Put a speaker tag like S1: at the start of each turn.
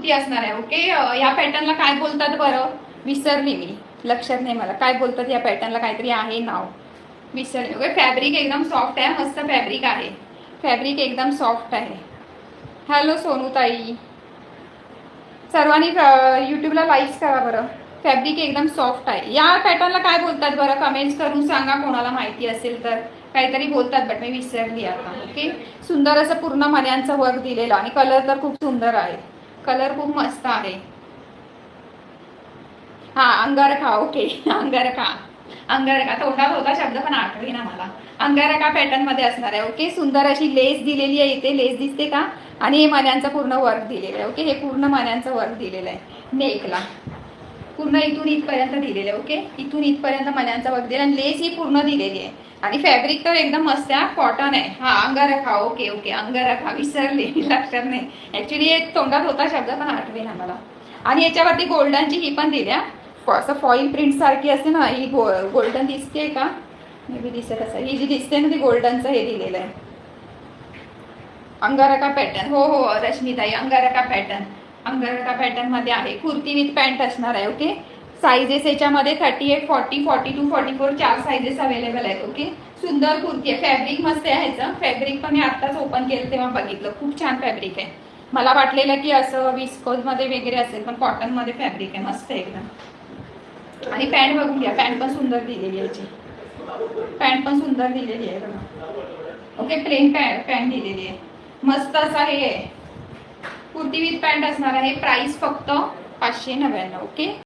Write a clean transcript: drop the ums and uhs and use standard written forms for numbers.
S1: कुर्ती असणार आहे. ओके, या पॅटर्नला काय बोलतात बरं, विसरली मी, लक्षात नाही मला काय बोलतात या पॅटर्नला, काहीतरी आहे नाव, विसरली. ओके, फॅब्रिक एकदम सॉफ्ट आहे, मस्त फॅब्रिक आहे, फॅब्रिक एकदम सॉफ्ट आहे. हॅलो सोनूताई, सर्वांनी यूट्यूबला लाईक करा बरं. फॅब्रिक एकदम सॉफ्ट आहे. या पॅटर्नला काय बोलतात बरं, कमेंट्स करून सांगा कोणाला माहिती असेल तर. काहीतरी बोलतात बट मी विसरली आता. ओके, सुंदर असं पूर्ण मण्यांचं वर्क दिलेलं आणि कलर तर खूप सुंदर आहे, कलर खूप मस्त आहे. हा, अंगारखा. ओके, अंगारखा, अंगारखा तोंडात होता शब्द पण आठवे ना मला. अंगारखा पॅटर्न मध्ये असणार आहे. ओके, सुंदर अशी लेस दिलेली आहे, इथे लेस दिसते का, आणि हे मण्यांचं पूर्ण वर्क दिलेलं आहे. ओके, हे पूर्ण मण्यांचं वर्क दिलेलं आहे नेकला, पूर्ण इथून इथपर्यंत दिलेलं आहे. ओके, इथून इथपर्यंत मण्यांचा वर्क दिला आणि लेस ही पूर्ण दिलेली आहे. आणि फॅब्रिक तर एकदम मस्त आहे, कॉटन आहे. हा, अंगारखा. ओके ओके, अंगारखा, विसरले, लक्षात नाही ऍक्च्युली, एक तोंडात होता शब्द पण आठवे ना मला. आणि याच्यावरती गोल्डनची ही पण दिल्या, असं फॉईल प्रिंट सारखी असते ना, ही गोल्डन दिसते का, मे बी दिसत असं, ही जी दिसते ना ती गोल्डनचं हे दिलेलं आहे. अंगारखा पॅटर्न, हो हो रश्मीताई, अंगारखा पॅटर्न, अंगारखा पॅटर्न मध्ये आहे. कुर्ती विथ पॅन्ट असणार आहे. ओके, साईजेस याच्यामध्ये 38, 40, 42, 44 चार साईजेस अवेलेबल आहेत. ओके, सुंदर कुर्ती आहे, फॅब्रिक मस्त आहे. ह्याचं फॅब्रिक पण मी आत्ताच ओपन केलं तेव्हा बघितलं, खूप छान फॅब्रिक आहे. मला वाटलेलं की असं विस्कोज मध्ये वगैरे असेल, पण कॉटन मध्ये फॅब्रिक आहे, मस्त आहे एकदम. आणि पॅन्ट बघून घ्या, पॅन्ट पण सुंदर दिलेली आहे याची, पॅन्ट पण सुंदर दिलेली आहे बघा. ओके, प्लेन पॅन्ट दिलेली आहे, मस्त असा हे कुर्ती विथ पॅन्ट असणार आहे. प्राइस फक्त 599. ओके.